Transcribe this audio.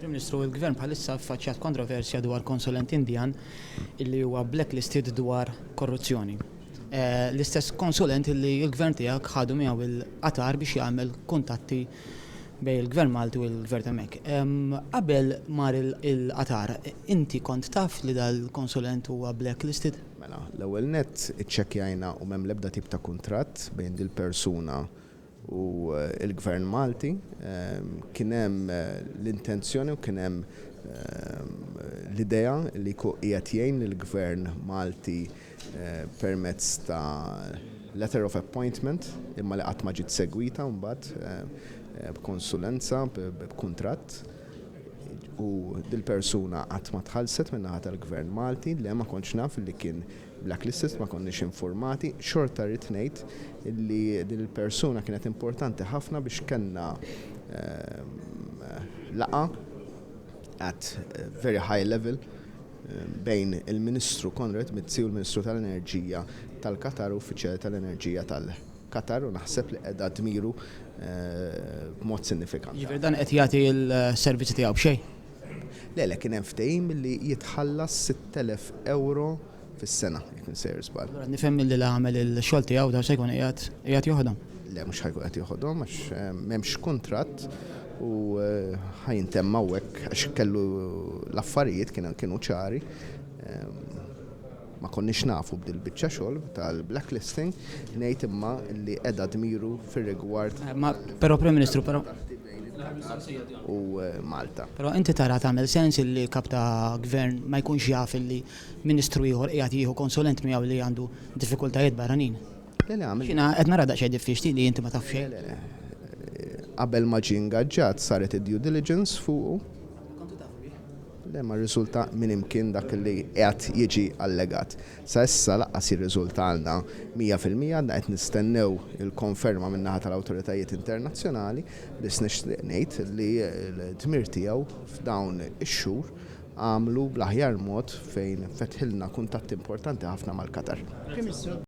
Prim Ministru, il-Gvern bħalissa affaċċjat kontroversja dwar konsulent Indjan illi huwa blacklisted dwar korruzzjoni. L-istess konsulent illi l-Gvern tiegħek ħadu miegħu il-qatar biex jagħmel kuntatti bejn il-Gvern Malti u l-Gvern hemmhekk. Qabel mar il-qatar, inti kont taf li dal-konsulent huwa blacklisted? Mela, l-ewwel nett iċċekkjajna u m'hemm l-ebda tip ta' kuntratt bejn dil-persuna u il-Gvern Malti. Kien hemm l-intenzjoni u kien hemm l-idea li qiegħed jgħin lill-Gvern Malti permezz ta' letter of appointment imma li qatt ma ġiet segwita mbagħad b'konsulenza b'kuntratt u dil-persuna qatt ma tħallset min-naħa tal-Gvern Malti li ma kontx naf li kien blacklisted, ma konniex informati. Xorta rrid ngħid li dil-persuna kienet importanti ħafna biex kellna laqa at very high level bejn il-Ministru Konrad Mizzi u l-Ministru tal-Enerġija tal-Qatar u uffiċjali tal-Enerġija tal-Qatar u naħseb li qiegħda dmiru b'mod sinifikanti. Ġifier dan qed jagħti l-servizzi tiegħu b'xejn? Le, kien hemm ftehim li jitħallas 6,000 euro fis-sena, jekk nsejjer żball. Nifhem li l-għamel il-xogħol tiegħu da se jkun qiegħed joħodhom. Le mhux ħajkun qed joħodhom għax m'hemmx kuntratt u ħajintemm hawnhekk għax kellu l-affarijiet kienu ċari. Ma konniex nafu b'dil-biċċa xogħol tal-blacklisting ngħid imma li qiegħda dmiru fir-rigward. Però Prim Ministru, però u Malta. Però inti tara tagħmel sens li kap ta' gvern ma jkunx jaf li Ministru ieħor qiegħed jieħu konsulent miegħu li għandu diffikultajiet barranin. Le għamel. Xina qed nara daqsxejn diffiċli li inti ma taf xejn. Qabel ma ġie ingaġġat saret id-due diligence fuqu. Le ma rriżulta minn imkien dak li qiegħed jiġi allegat. Sa issa laqqas jirriżultalna 100% għandna qed nistennew il-konferma min-naħa tal-awtoritajiet internazzjonali biex nixtieq ngħid li l-dmir tiegħu f'dawn ix-xhur għamlu bl-aħjar mod fejn fetħilna kuntatti importanti ħafna mal-Qatar.